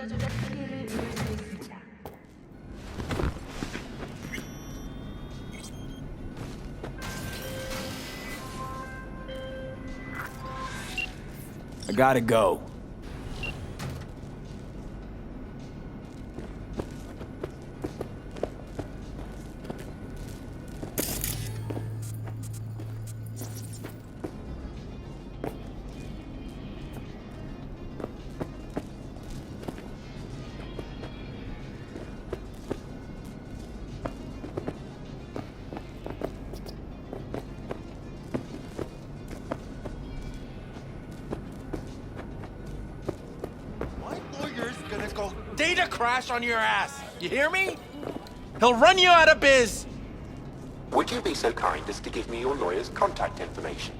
I gotta go. Data crash on your ass. You hear me? He'll run you out of biz. Would you be so kind as to give me your lawyer's contact information?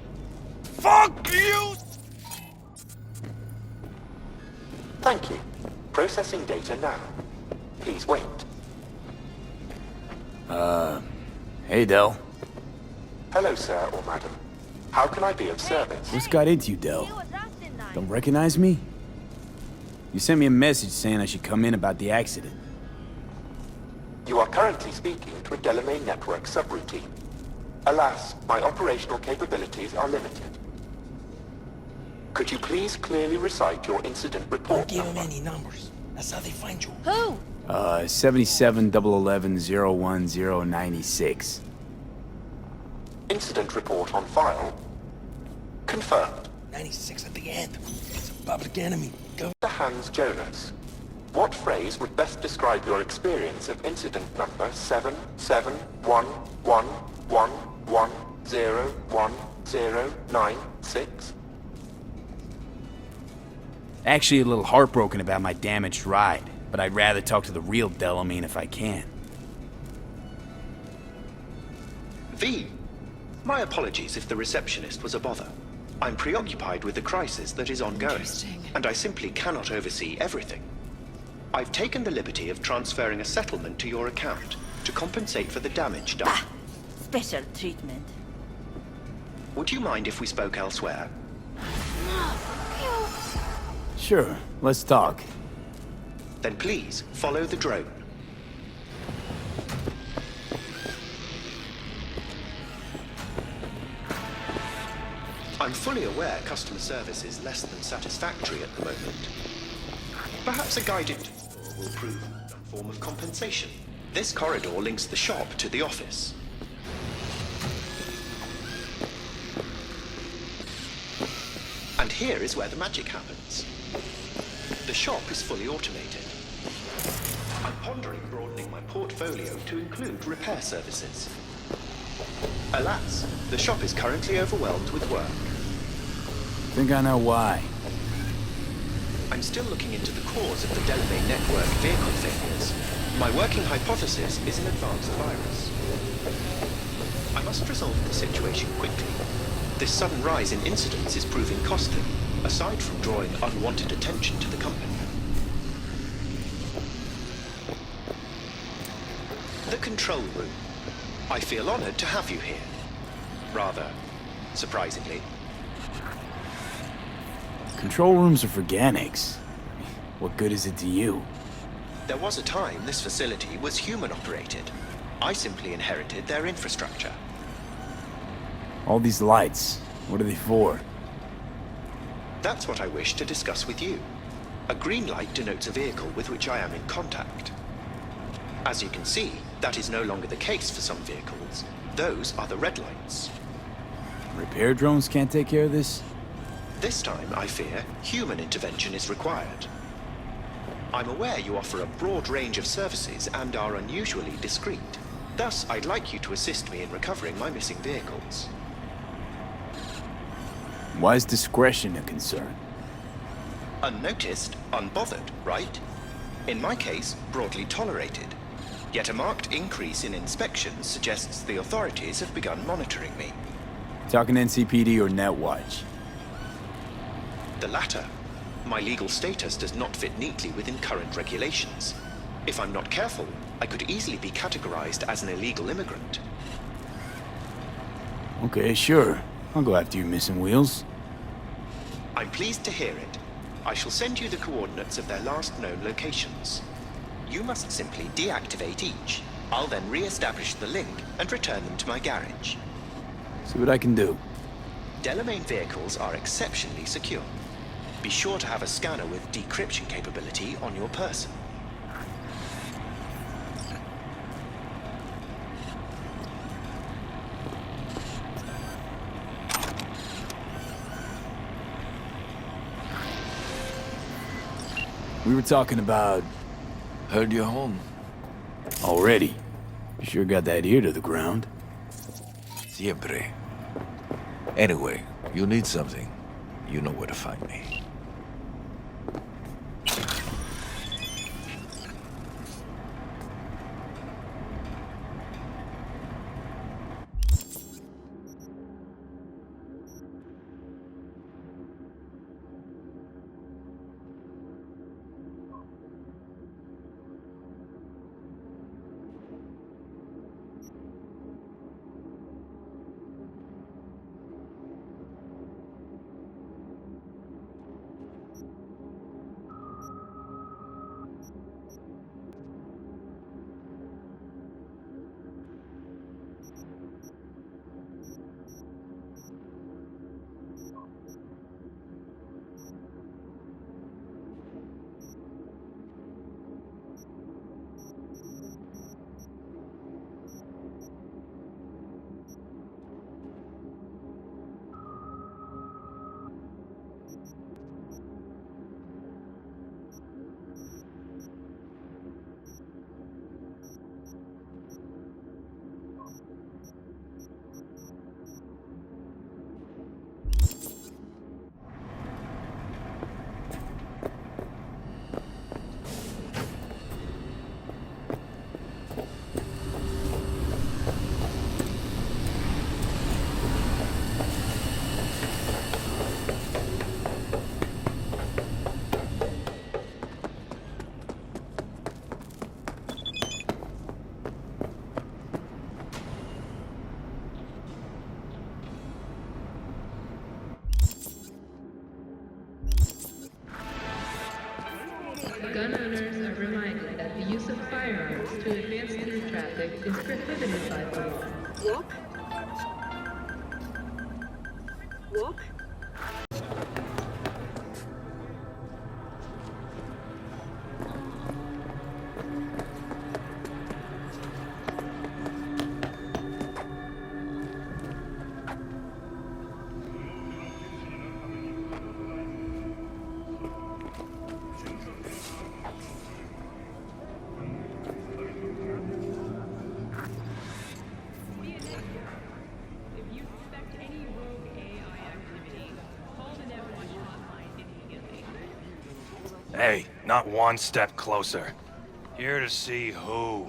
Fuck you! Thank you. Processing data now. Please wait. Hey, Del. Hello, sir or madam. How can I be of service? What's got into you, Del? Don't recognize me? You sent me a message saying I should come in about the accident. You are currently speaking to a Delamain network subroutine. Alas, my operational capabilities are limited. Could you please clearly recite your incident report Don't give number? him any numbers. That's how they find you. Who? 77-011-01096. Incident report on file. Confirmed. 96 at the end. It's a public enemy. Go. Mr. Hans Jonas, what phrase would best describe your experience of incident number 771111101096? Actually a little heartbroken about my damaged ride, but I'd rather talk to the real Delamain if I can. V. My apologies if the receptionist was a bother. I'm preoccupied with the crisis that is ongoing, and I simply cannot oversee everything. I've taken the liberty of transferring a settlement to your account to compensate for the damage done. Special treatment. Would you mind if we spoke elsewhere? Sure, let's talk. Then please follow the drone. I'm fully aware customer service is less than satisfactory at the moment. Perhaps a guided tour will prove some form of compensation. This corridor links the shop to the office. And here is where the magic happens. The shop is fully automated. I'm pondering broadening my portfolio to include repair services. Alas, the shop is currently overwhelmed with work. Think I know why. I'm still looking into the cause of the Delamain network vehicle failures. My working hypothesis is an advanced virus. I must resolve the situation quickly. This sudden rise in incidents is proving costly, aside from drawing unwanted attention to the company. The control room. I feel honored to have you here. Rather, surprisingly. Control rooms are for Ganics. What good is it to you? There was a time this facility was human-operated. I simply inherited their infrastructure. All these lights, what are they for? That's what I wish to discuss with you. A green light denotes a vehicle with which I am in contact. As you can see, that is no longer the case for some vehicles. Those are the red lights. Repair drones can't take care of this? This time, I fear, human intervention is required. I'm aware you offer a broad range of services and are unusually discreet. Thus, I'd like you to assist me in recovering my missing vehicles. Why is discretion a concern? Unnoticed, unbothered, right? In my case, broadly tolerated. Yet a marked increase in inspections suggests the authorities have begun monitoring me. Talking NCPD or Netwatch? The latter. My legal status does not fit neatly within current regulations. If I'm not careful, I could easily be categorized as an illegal immigrant. Okay, sure. I'll go after your missing wheels. I'm pleased to hear it. I shall send you the coordinates of their last known locations. You must simply deactivate each. I'll then re-establish the link and return them to my garage. See what I can do. Delamain vehicles are exceptionally secure. Be sure to have a scanner with decryption capability on your person. We were talking about... Heard you're home. already. You sure got that ear to the ground. Siempre. Anyway, you need something. You know where to find me. Gun owners are reminded that the use of firearms to advance through traffic is prohibited by the law. Walk? Hey, not one step closer. Here to see who.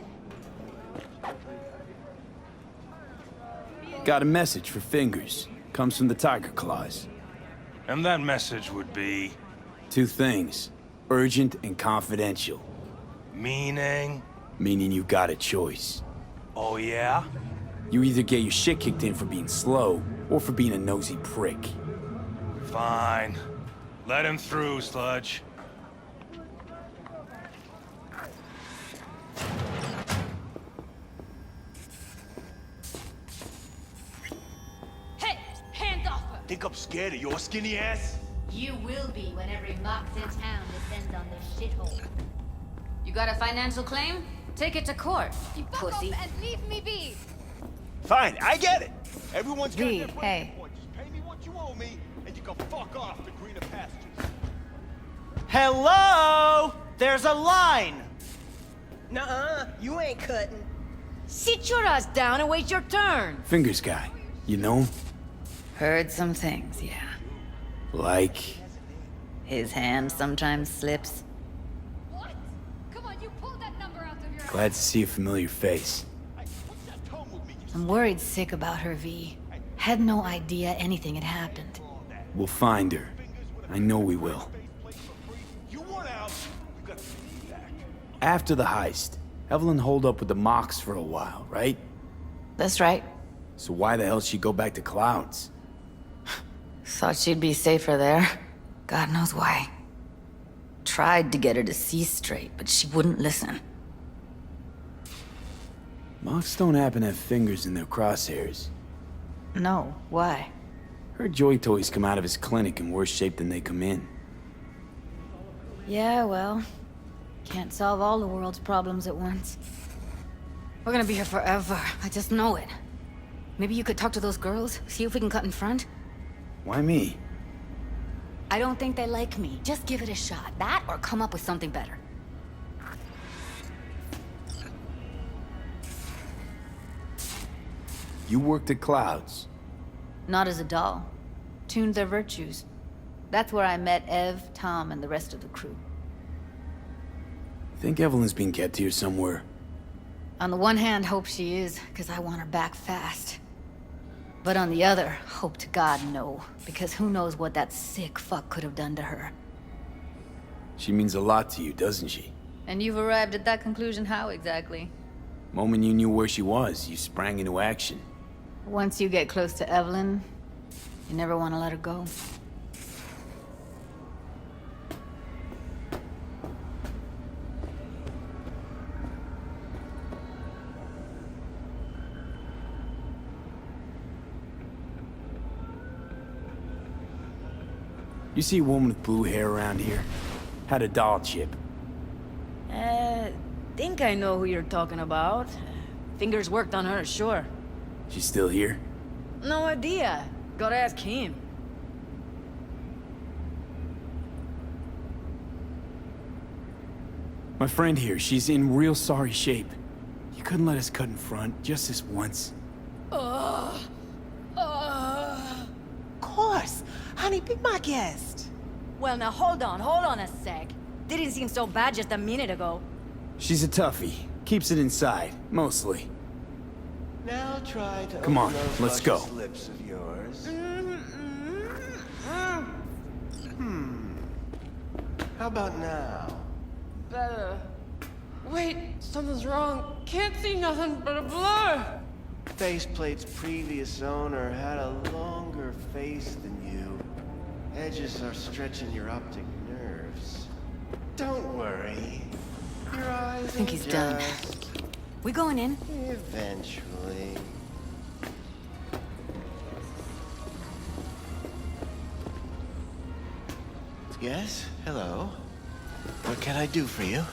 Got a message for Fingers. Comes from the Tiger Claws. And that message would be... Two things. Urgent and confidential. meaning? Meaning you got a choice. Oh yeah? You either get your shit kicked in for being slow, or for being a nosy prick. Fine. Let him through, Sludge. Hey! Hands off her! Think I'm scared of your skinny ass? You will be when every mox in town descends on this shithole. You got a financial claim? Take it to court, you pussy. Fuck off and leave me be! Fine, I get it. Everyone's got V, their hey. point. Just pay me what you owe me, and you can fuck off to greener pastures. Hello? There's a line! Nuh-uh, you ain't cutting. Sit your ass down and wait your turn. Fingers guy, you know him? Heard some things, yeah. Like... His hand sometimes slips. What? Come on, you pulled that number out of your ass. Glad to see a familiar face. I'm worried sick about her, V. Had no idea anything had happened. We'll find her. I know we will. You want out, you gotta pay back. After the heist, Evelyn holed up with the Mox for a while, right? That's right. So why the hell she go back to Clouds? Thought she'd be safer there. God knows why. tried to get her to see straight, but she wouldn't listen. Moths don't happen to have fingers in their crosshairs. No, why? Her joy toys come out of his clinic in worse shape than they come in. Yeah, well, can't solve all the world's problems at once. We're gonna be here forever, I just know it. Maybe you could talk to those girls, see if we can cut in front? Why me? I don't think they like me. Just give it a shot. That or come up with something better. You worked at Clouds. Not as a doll. Tuned their virtues. That's where I met Ev, Tom, and the rest of the crew. Think Evelyn's being kept here somewhere. On the one hand, hope she is, because I want her back fast. But on the other, hope to God no, because who knows what that sick fuck could have done to her. She means a lot to you, doesn't she? And you've arrived at that conclusion how exactly? Moment you knew where she was, you sprang into action. Once you get close to Evelyn, you never want to let her go. You see a woman with blue hair around here? Had a doll chip. Think I know who you're talking about. Fingers worked on her, sure. She's still here? No idea. Gotta ask him. My friend here, she's in real sorry shape. You couldn't let us cut in front, just this once. Of course. Honey, be my guest. Well, now hold on a sec. Didn't seem so bad just a minute ago. She's a toughie. Keeps it inside, mostly. Now try to Come on, open those let's go. luscious lips of yours. How about now? Better. Wait, something's wrong. Can't see nothing but a blur. Faceplate's previous owner had a longer face than you. Edges are stretching your optic nerves. Don't worry. Your eyes I think he's done. We going in? Eventually. Yes? Hello? What can I do for you?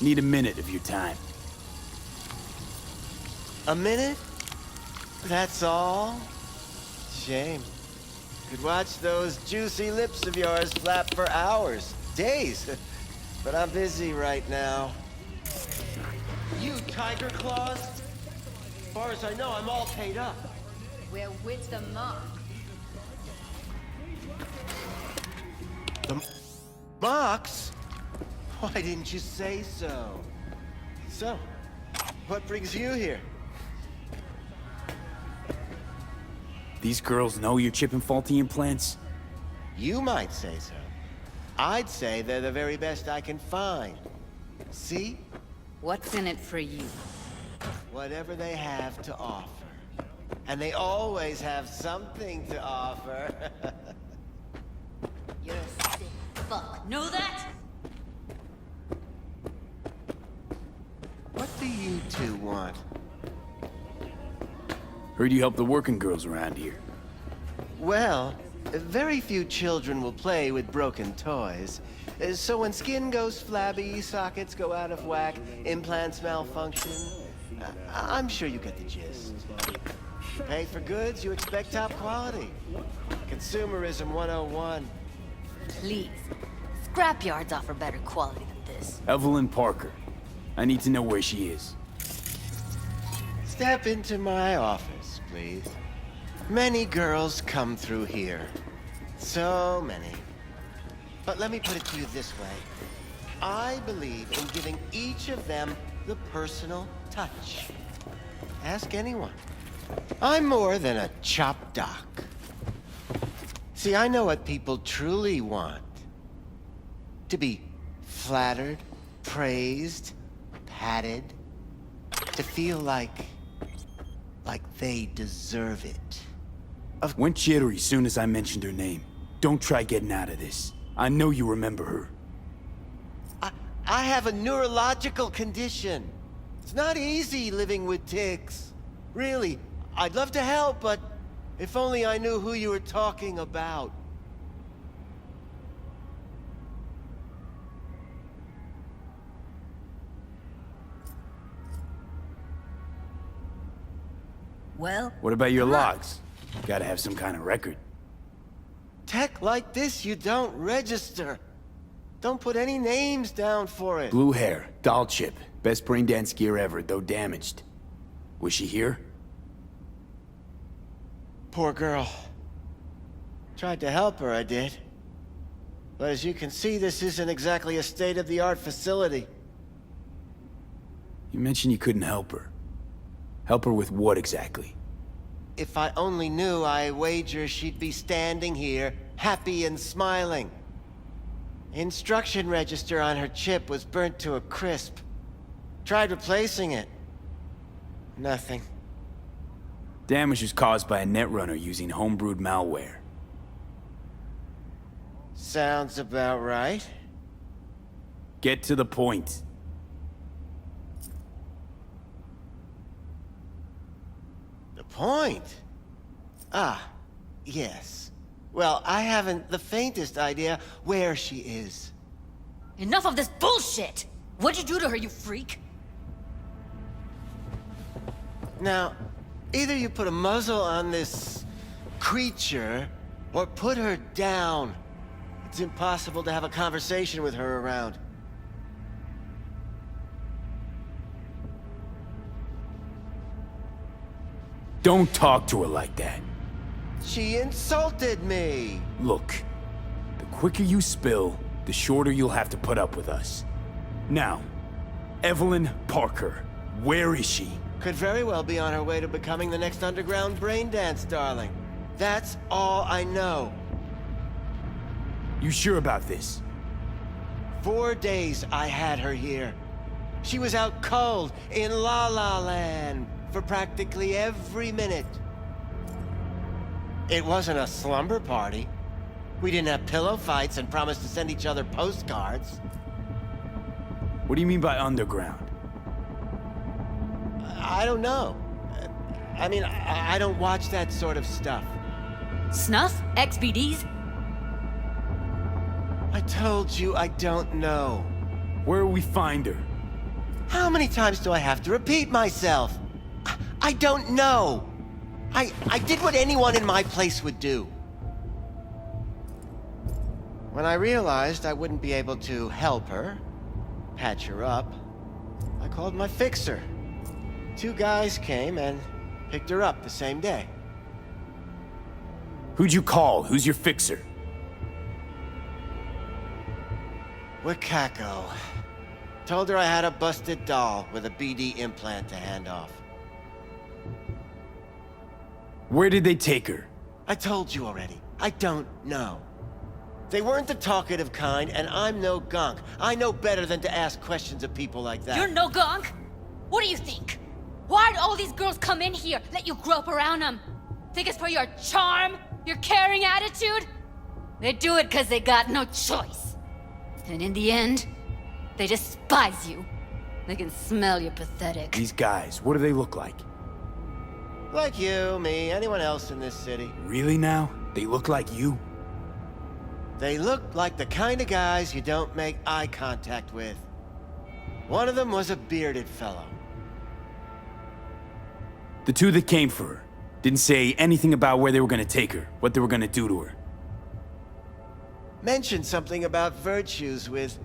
Need a minute of your time. A minute? That's all? Shame. Could watch those juicy lips of yours flap for hours, days. But I'm busy right now. You tiger claws? As far as I know, I'm all paid up. We're with the mob. The Mox? Why didn't you say so? So, what brings you here? These girls know you're chipping faulty implants? You might say so. I'd say they're the very best I can find. See? What's in it for you? Whatever they have to offer. And they always have something to offer. You're a sick fuck. Know that? What do you two want? Heard you help the working girls around here. Well, very few children will play with broken toys. So when skin goes flabby, sockets go out of whack, implants malfunction, I'm sure you get the gist. Pay for goods, you expect top quality. Consumerism 101. Please. Scrapyards offer better quality than this. Evelyn Parker. I need to know where she is. Step into my office, please. Many girls come through here. So many. But let me put it to you this way. I believe in giving each of them the personal touch. Ask anyone. I'm more than a chop doc. See, I know what people truly want. To be flattered, praised, patted. To feel like they deserve it. Went jittery soon as I mentioned her name. don't try getting out of this. I know you remember her. I have a neurological condition. It's not easy living with tics. Really, I'd love to help, but if only I knew who you were talking about. Well? What about your logs? Gotta have some kind of record. Tech like this, you don't register. Don't put any names down for it. Blue hair, doll chip. Best brain dance gear ever, though damaged. Was she here? Poor girl. Tried to help her, I did. But as you can see, this isn't exactly a state-of-the-art facility. You mentioned you couldn't help her. Help her with what exactly? If I only knew, I wager she'd be standing here, happy and smiling. Instruction register on her chip was burnt to a crisp. Tried replacing it. Nothing. Damage was caused by a netrunner using homebrewed malware. Sounds about right. Get to the point. The point? Ah, yes. Well, I haven't the faintest idea where she is. Enough of this bullshit! What'd you do to her, you freak? Now, either you put a muzzle on this creature, or put her down. It's impossible to have a conversation with her around. Don't talk to her like that. She insulted me! Look, the quicker you spill, the shorter you'll have to put up with us. Now, Evelyn Parker, where is she? Could very well be on her way to becoming the next underground brain dance darling. That's all I know. You sure about this? 4 days I had her here. She was out cold in La La Land for practically every minute. It wasn't a slumber party. We didn't have pillow fights and promised to send each other postcards. What do you mean by underground? I don't know. I mean, I don't watch that sort of stuff. Snuff? XBDs? I told you I don't know. Where will we find her? How many times do I have to repeat myself? I don't know. I did what anyone in my place would do. When I realized I wouldn't be able to help her, patch her up, I called my fixer. 2 guys came and picked her up the same day. Who'd you call? Who's your fixer? Wakako. Told her I had a busted doll with a BD implant to hand off. Where did they take her? I told you already. I don't know. They weren't the talkative kind, and I'm no gunk. I know better than to ask questions of people like that. You're no gunk? What do you think? Why'd all these girls come in here, let you grope around them? Think it's for your charm? Your caring attitude? They do it because they got no choice. And in the end, they despise you. They can smell you're pathetic. These guys, what do they look like? Like you, me, anyone else in this city. Really now? They look like you? They look like the kind of guys you don't make eye contact with. One of them was a bearded fellow. The 2 that came for her didn't say anything about where they were gonna take her, what they were gonna do to her. Mentioned something about virtues with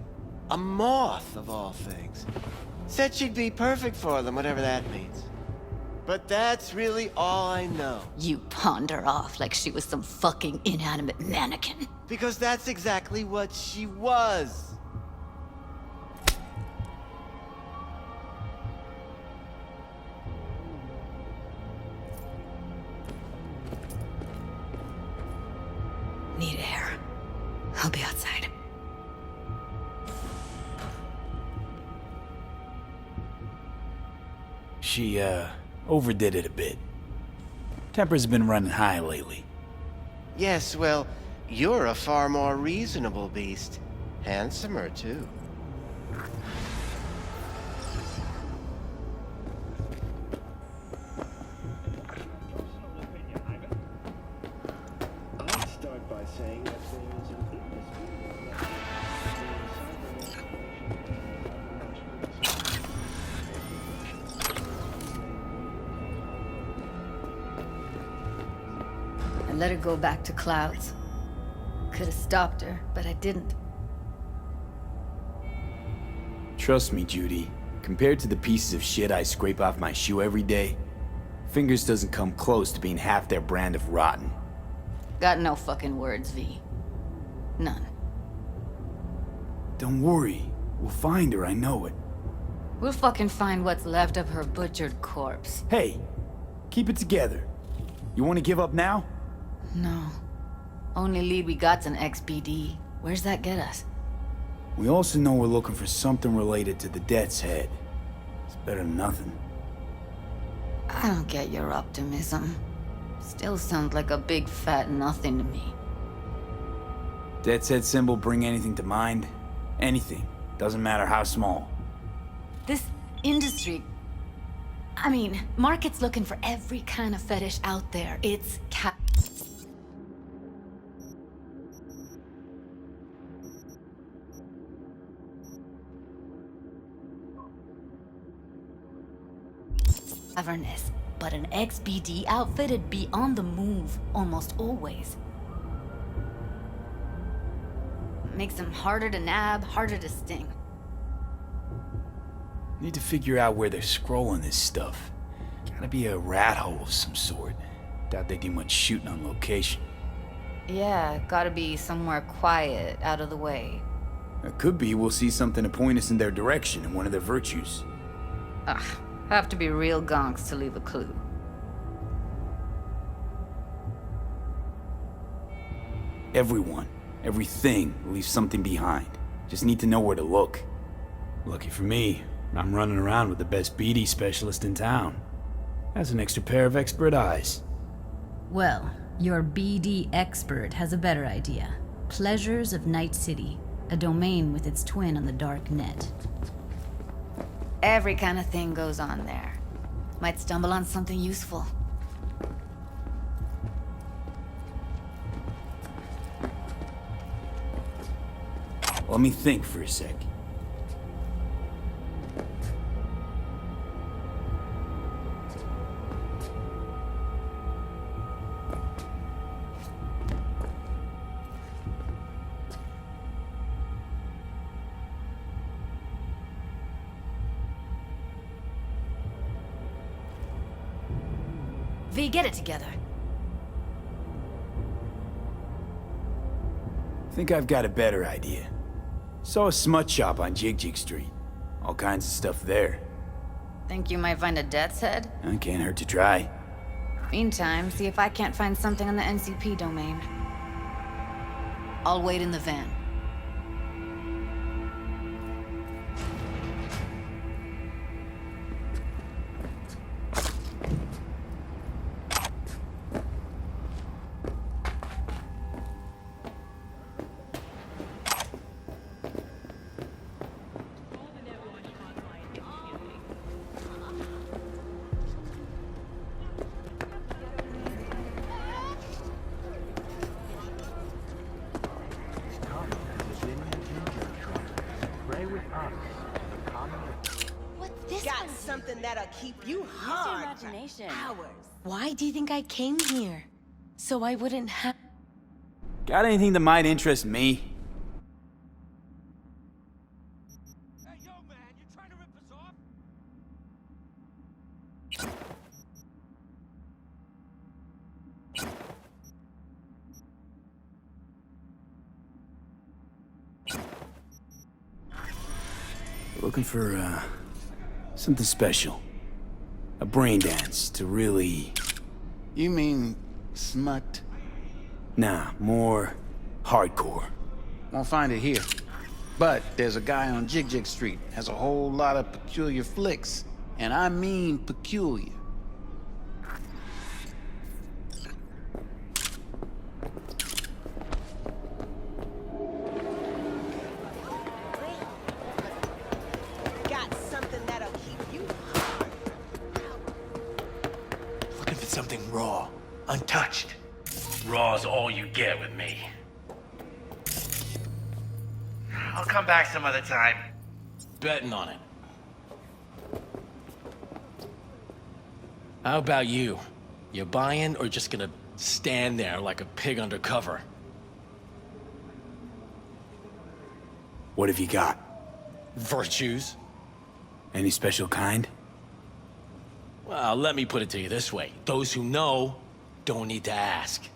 a moth, of all things. Said she'd be perfect for them, whatever that means. But that's really all I know. You pawned her off like she was some fucking inanimate mannequin. Because that's exactly what she was. Need air. I'll be outside. She, overdid it a bit. Temper's been running high lately. Yes, well, You're a far more reasonable beast. Handsomer, too. I'd start by saying that there's an I let her go back to Clouds. Could have stopped her, but I didn't. Trust me, Judy. Compared to the pieces of shit I scrape off my shoe every day, Fingers doesn't come close to being half their brand of rotten. Got no fucking words, V. None. Don't worry. We'll find her, I know it. We'll fucking find what's left of her butchered corpse. Hey, keep it together. You want to give up now? No. Only lead we got's an XBD. Where's that get us? We also know we're looking for something related to the Death's Head. It's better than nothing. I don't get your optimism. Still sounds like a big fat nothing to me. Death's Head symbol bring anything to mind? Anything. Doesn't matter how small. This industry... I mean, market's looking for every kind of fetish out there. It's cavernous, but an XBD outfit'd be on the move almost always. Makes them harder to nab, harder to sting. Need to figure out where they're scrolling this stuff. Gotta be a rat hole of some sort. Doubt they do much shooting on location. Yeah, gotta be somewhere quiet, out of the way. It could be we'll see something to point us in their direction in one of their virtues. Ugh, have to be real gonks to leave a clue. Everyone, everything leaves something behind. Just need to know where to look. Lucky for me, I'm running around with the best BD specialist in town. Has an extra pair of expert eyes. Well, your BD expert has a better idea. Pleasures of Night City, a domain with its twin on the dark net. Every kind of thing goes on there. Might stumble on something useful. Let me think for a sec. V, get it together. Think I've got a better idea. Saw a smut shop on Jig Street. All kinds of stuff there. Think you might find a Death's Head? Can't hurt to try. Meantime, see if I can't find something on the NCP domain. I'll wait in the van. Got something that'll keep you hard imagination. for hours. Why do you think I came here? So I wouldn't have... Got anything that might interest me? Hey, yo, man, you trying to rip us off? Looking for, something special. A brain dance to really... You mean smut? Nah, more hardcore. Won't find it here. But there's a guy on Jig Street, has a whole lot of peculiar flicks. And I mean peculiar. looking for something raw, untouched. Raw's all you get with me. I'll come back some other time. Betting on it. How about you? You buying or just gonna stand there like a pig under cover? What have you got? Virtues? Any special kind? Well, let me put it to you this way. Those who know don't need to ask.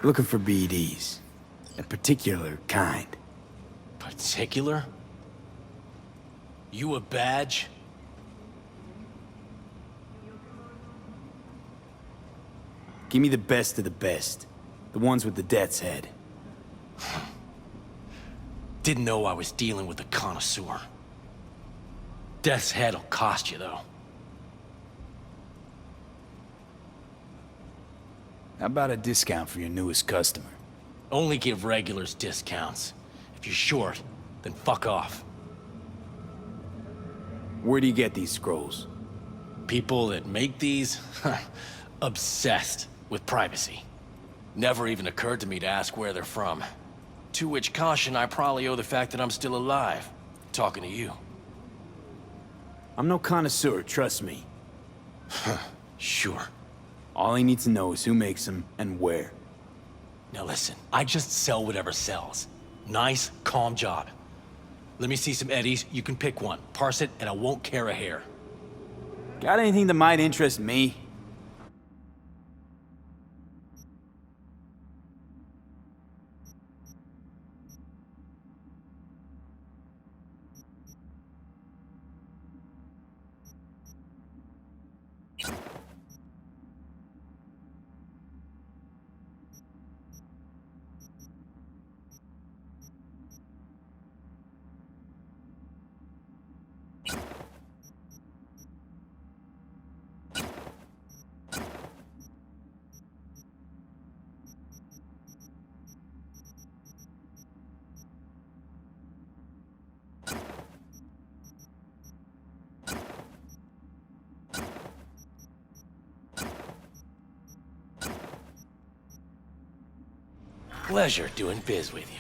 Looking for BDs. A particular kind. Particular? You a badge? Give me the best of the best. The ones with the death's head. Didn't know I was dealing with a connoisseur. Death's head'll cost you, though. How about a discount for your newest customer? Only give regulars discounts. If you're short, then fuck off. Where do you get these scrolls? People that make these? Obsessed with privacy. Never even occurred to me to ask where they're from. To which caution I probably owe the fact that I'm still alive, talking to you. I'm no connoisseur, trust me. Sure. All I need to know is who makes them and where. Now listen, I just sell whatever sells. Nice, calm job. Let me see some eddies, you can pick one. Parse it, and I won't care a hair. Got anything that might interest me? Pleasure doing biz with you.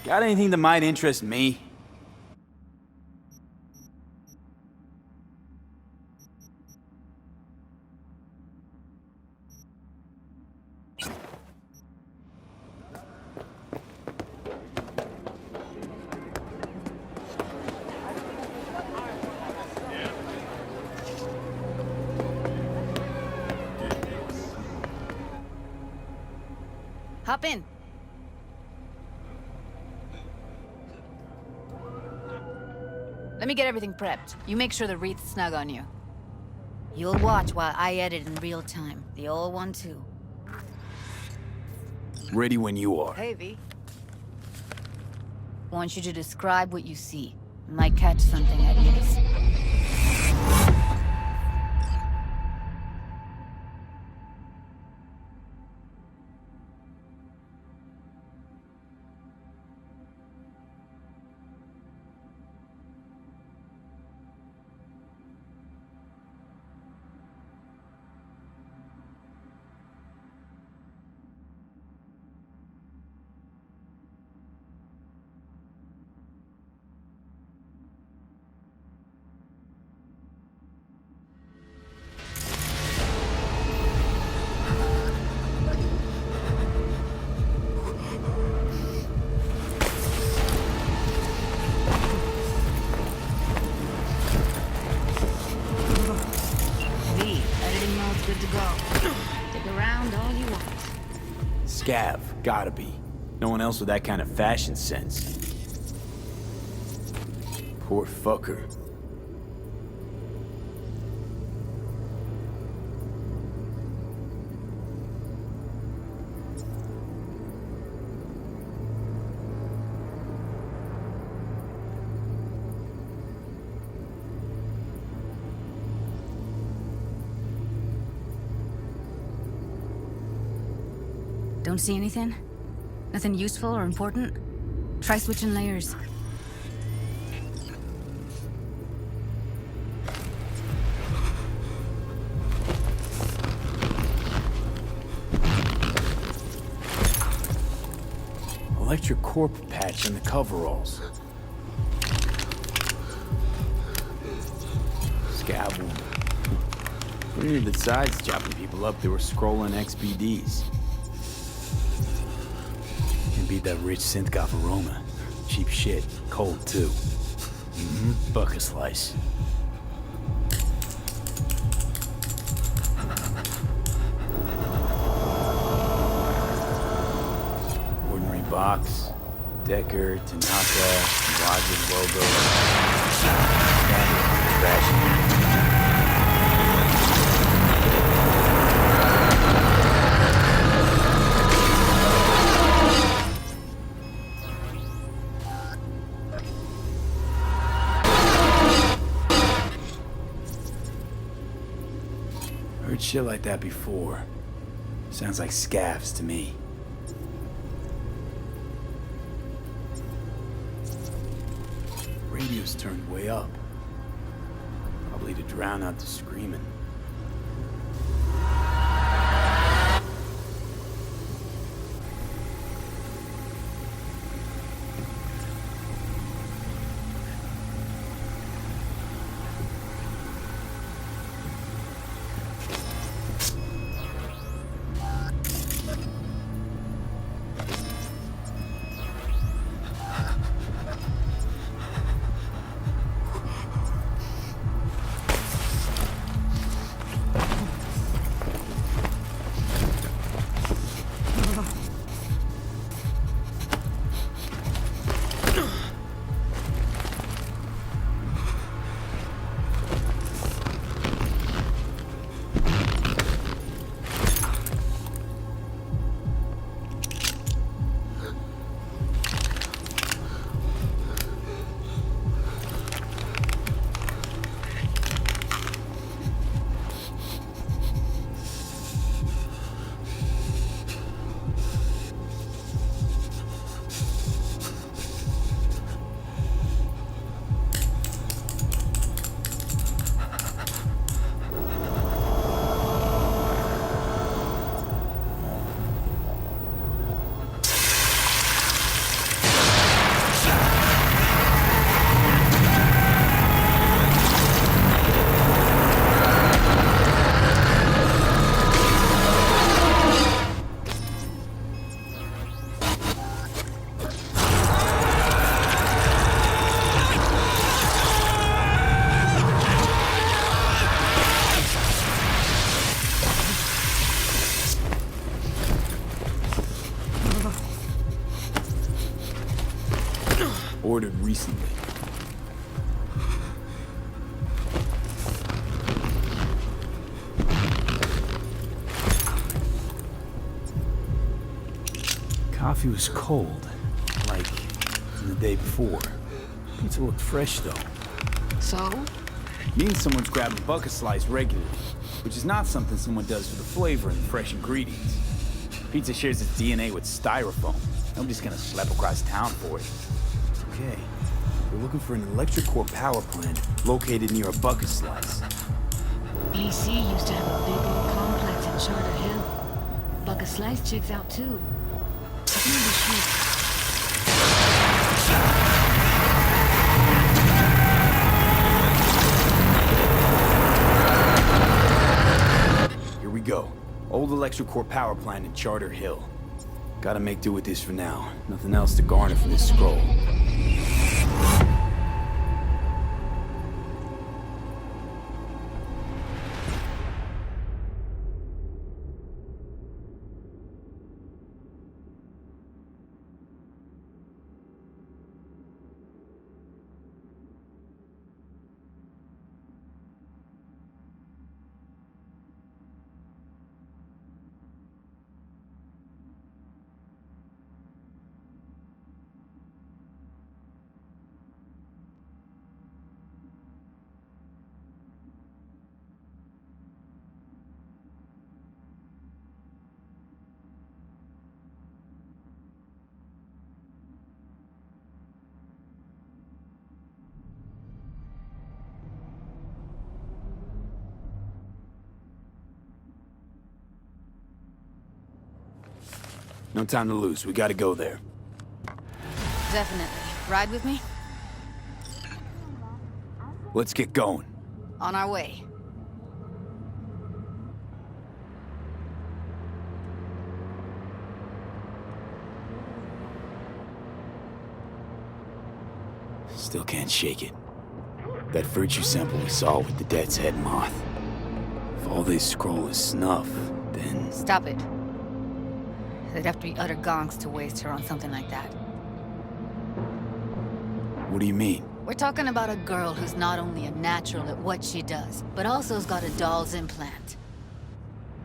Got anything that might interest me? Hop in. Let me get everything prepped. You make sure the wreath's snug on you. You'll watch while I edit in real time. The old one, too. Ready when you are. Hey, V. Want you to describe what you see. Might catch something I miss. Good to go. Stick around all you want. Scav, gotta be. No one else with that kind of fashion sense. Poor fucker. Don't see anything? Nothing useful or important? Try switching layers. Electric corp patch in the coveralls. Scab wound. When you besides chopping people up, they were scrolling XBDs. And beat that rich synth goth aroma. Cheap shit. Cold, too. Bucket slice. Ordinary box. Decker, Tanaka, Logic logo. Standard trash. Heard shit like that before. Sounds like scavs to me. Radio's turned way up. Probably to drown out the screaming. Ordered recently. Coffee was cold, like the day before. Pizza looked fresh though. So? Means someone's grabbing bucket slice regularly, which is not something someone does for the flavor and the fresh ingredients. Pizza shares its DNA with styrofoam. Nobody's gonna schlep across town for it. Okay, we're looking for an electric core power plant located near a bucket slice. BC used to have a big old complex in Charter Hill. Bucket Slice checks out too. I think we should. Here we go. Old electric core power plant in Charter Hill. Gotta make do with this for now. Nothing else to garner from this scroll. No time to lose. We gotta go there. Definitely. Ride with me? Let's get going. On our way. Still can't shake it. That virtue sample we saw with the Death's Head moth. If all they scroll is snuff, then... Stop it. They'd have to be utter gonks to waste her on something like that. What do you mean? We're talking about a girl who's not only a natural at what she does, but also has got a doll's implant.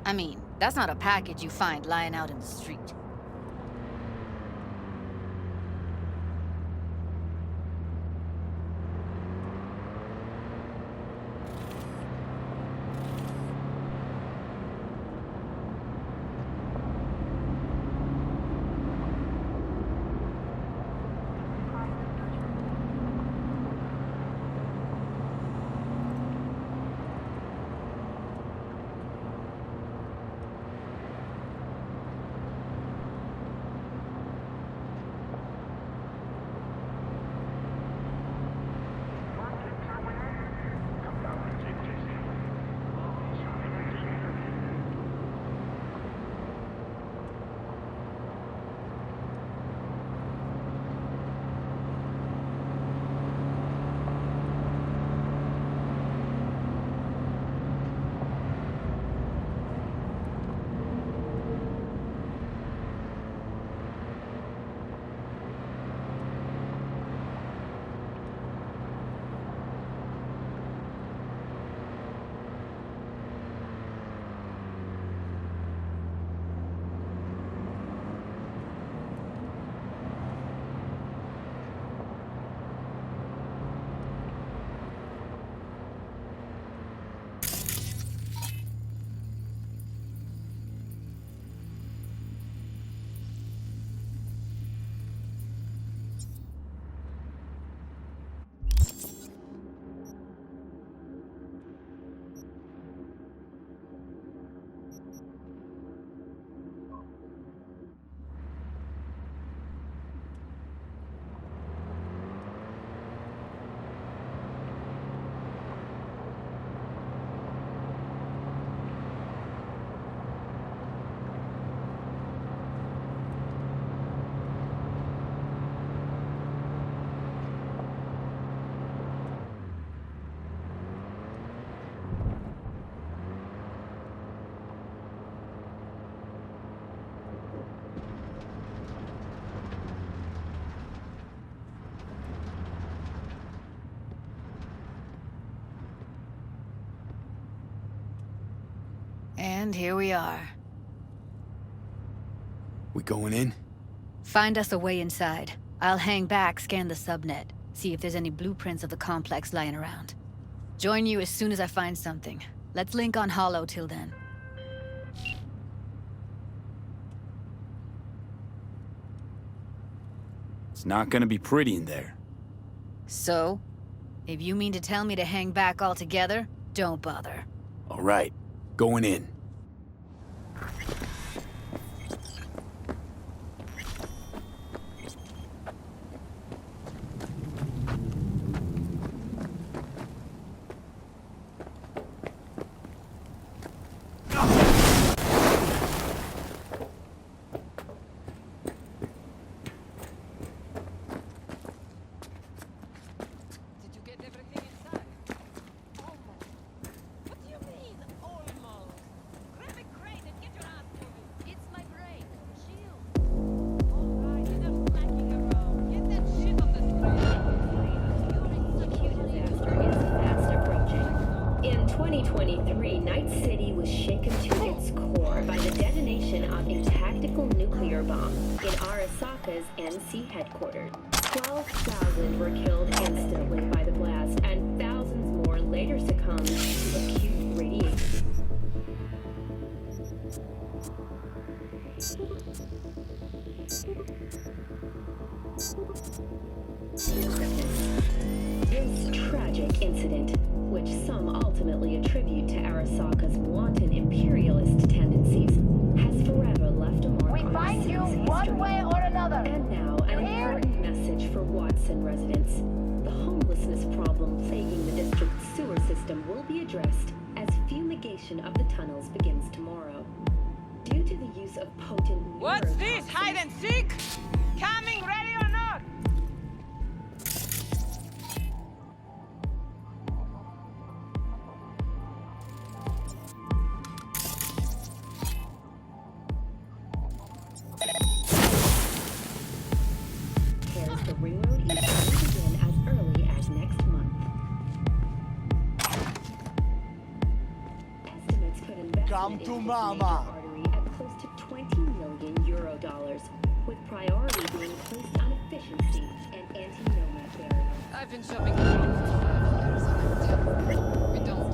I mean, that's not a package you find lying out in the street. And here we are. We going in? Find us a way inside. I'll hang back, scan the subnet, see if there's any blueprints of the complex lying around. Join you as soon as I find something. Let's link on Holo till then. It's not gonna be pretty in there. So? If you mean to tell me to hang back altogether, don't bother. All right, going in. Headquarters. 12,000 were killed instantly by the blast, and thousands more later succumbed to acute radiation. This tragic incident, which some ultimately attribute to Arasaka's wanton imperialist tendencies, has forever left a mark on the city's redressed as fumigation of the tunnels begins tomorrow. Due to the use of potent What's this, hide and seek? Coming, ready or not? Here's the ring road east to begin as early as next month. Estimates put investment Come to into this mama. major artery at close to 20 million euro dollars, with priority being placed on efficiency and anti-nomad barriers. I've been shopping around for 5 years and I tell you, we don't.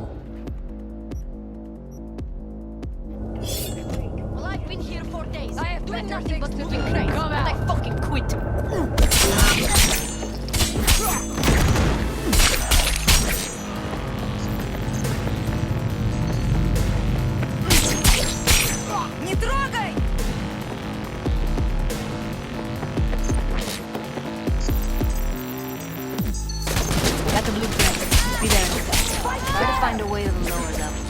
Well, I've been here 4 days. I have doing nothing but moving crates. And I fucking quit. Не трогай! Got the blueprint. Be there in a sec. Try to find a way to the lower level.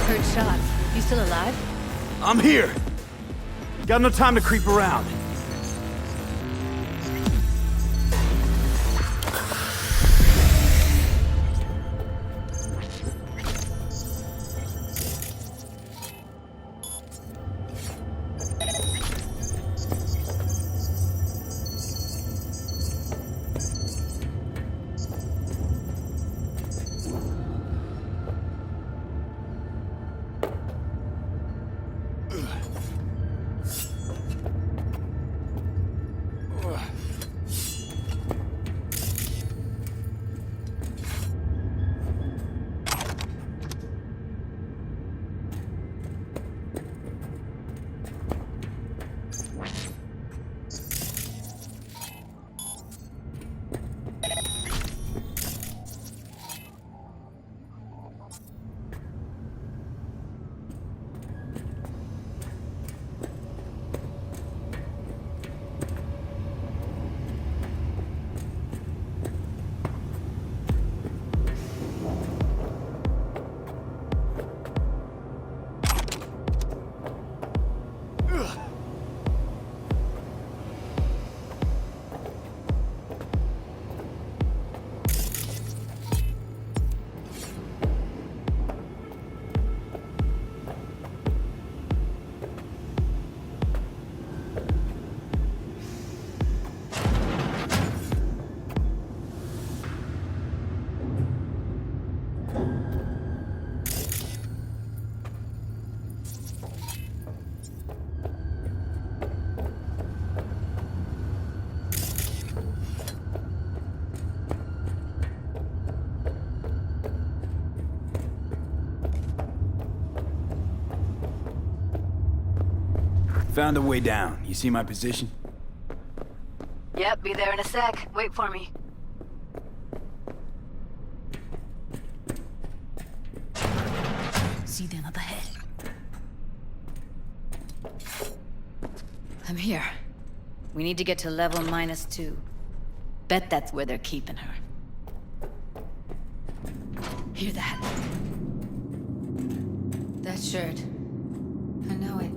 Heard shots. You still alive? I'm here! Got no time to creep around. Found a way down. You see my position? Yep, be there in a sec. Wait for me. See them up ahead. I'm here. We need to get to level -2. Bet that's where they're keeping her. Hear that? That shirt. I know it.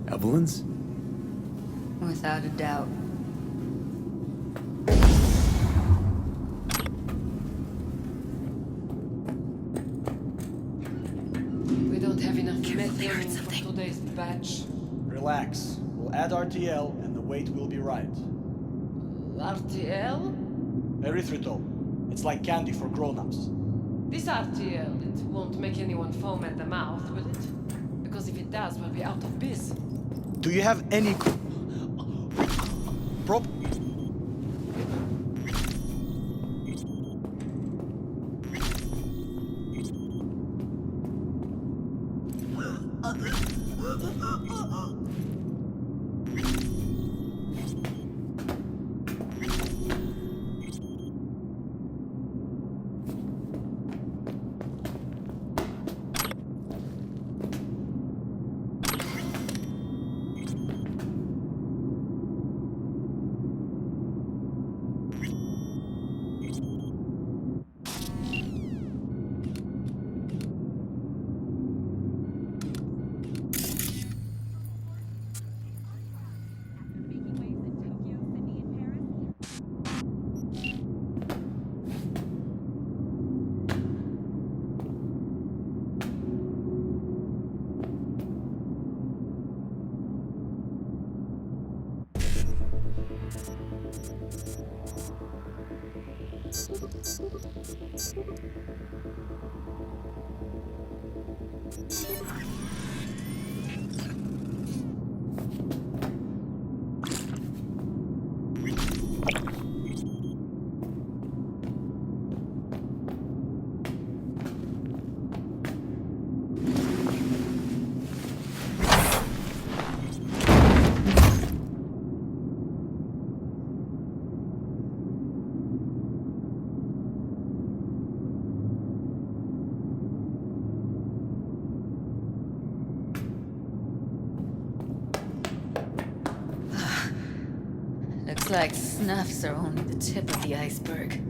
Evelyn's? Without a doubt. We don't have enough methane for today's batch. Relax. We'll add RTL and the weight will be right. RTL? Erythritol. It's like candy for grown-ups. This RTL, it won't make anyone foam at the mouth, will it? Because if it does, we'll be out of biz. Do you have any prop? Looks like snuffs are only the tip of the iceberg.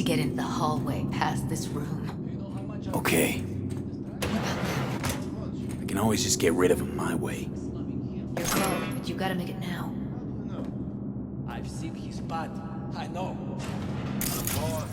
Get into the hallway past this room. Okay. I can always just get rid of him my way. Your call, but you gotta make it now. I've seen his body. I know. Go on.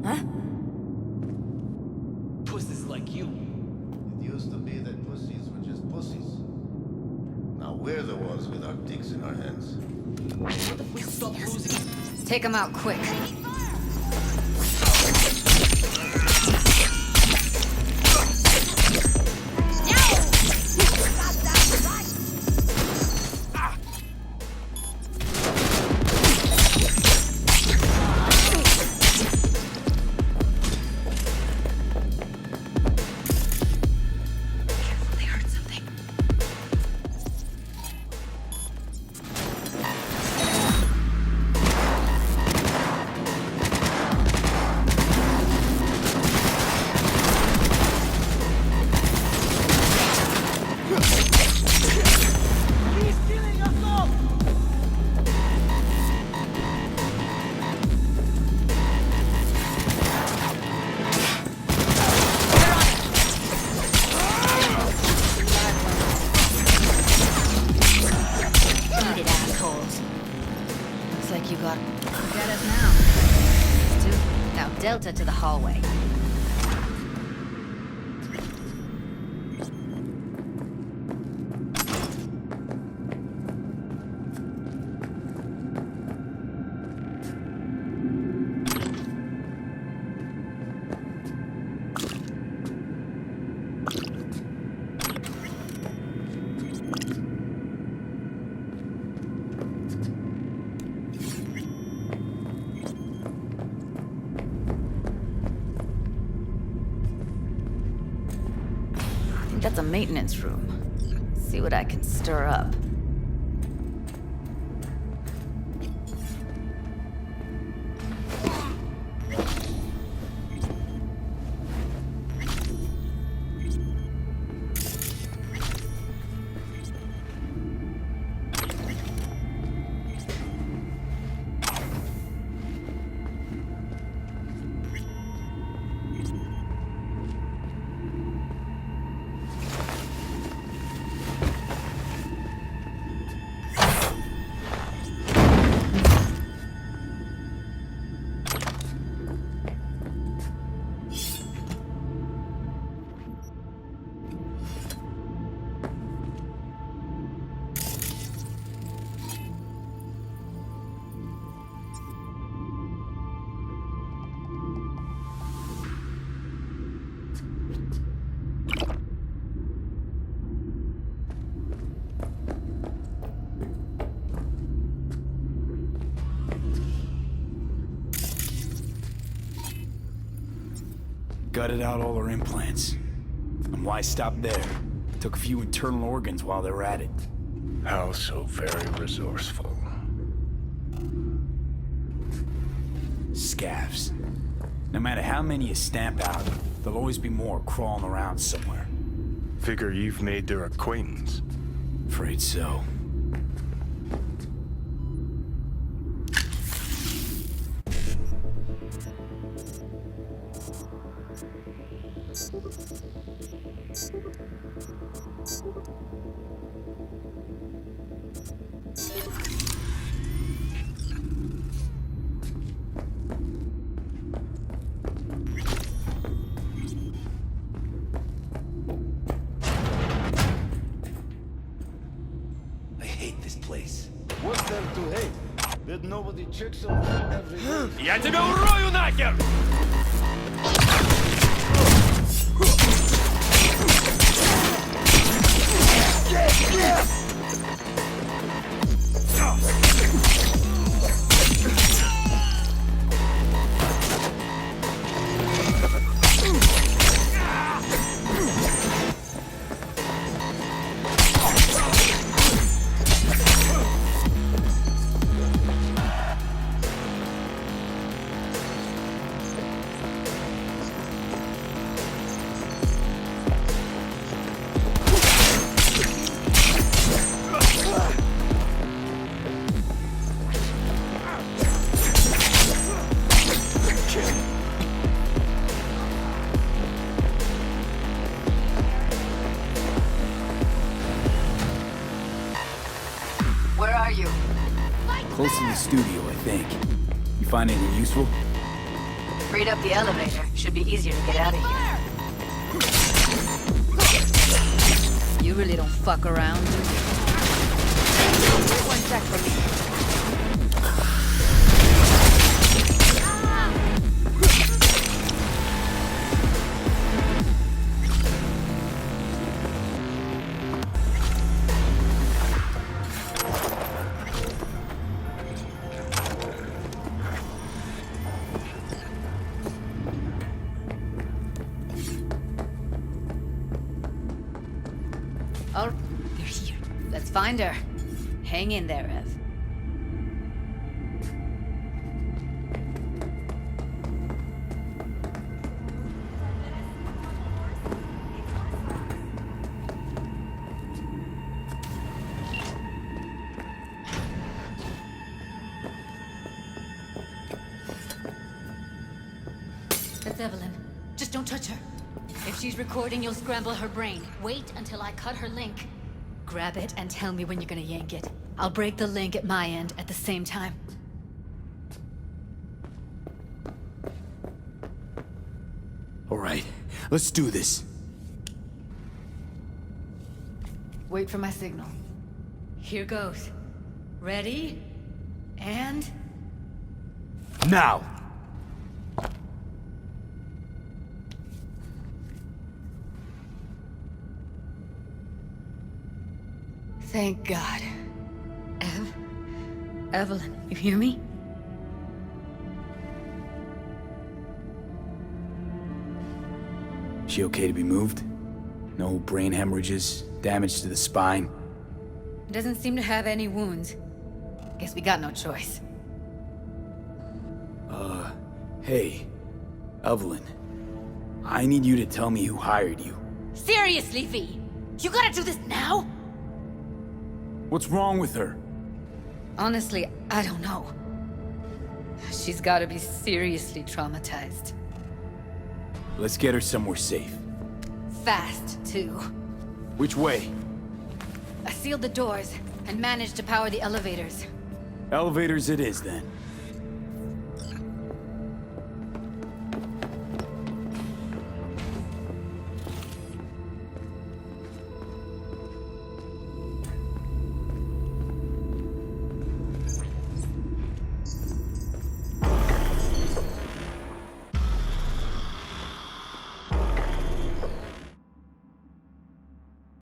Huh? Pussies like you. It used to be that pussies were just pussies. Now we're the ones with our dicks in our hands. What if we stop losing? Take him out quick. Delta to the hallway. that's a maintenance room. See what I can stir up. Gutted out all her implants. And why stop there? Took a few internal organs while they were at it. How so very resourceful. Scavs. No matter how many you stamp out, there'll always be more crawling around somewhere. Figure you've made their acquaintance. Afraid so. I hate this place. What's there to hate? That nobody checks on them every day. Я тебя урою нахер! Where are you? Close to the studio, I think. You find anything useful? Freed up the elevator. Should be easier to get out of here. You really don't fuck around, do you? One sec for me. Oh, they're here. Let's find her. Hang in there, Ev. That's Evelyn. Just don't touch her. If she's recording, you'll scramble her brain. Wait until I cut her link. Grab it and tell me when you're gonna yank it. I'll break the link at my end at the same time. All right, let's do this. Wait for my signal. Here goes. Ready? And... Now! Thank God. Evelyn, you hear me? She okay to be moved? No brain hemorrhages, damage to the spine. Doesn't seem to have any wounds. Guess we got no choice. Hey, Evelyn. I need you to tell me who hired you. Seriously, V? You gotta do this now? What's wrong with her? Honestly, I don't know. She's gotta be seriously traumatized. Let's get her somewhere safe. Fast, too. Which way? I sealed the doors and managed to power the elevators. Elevators it is, then.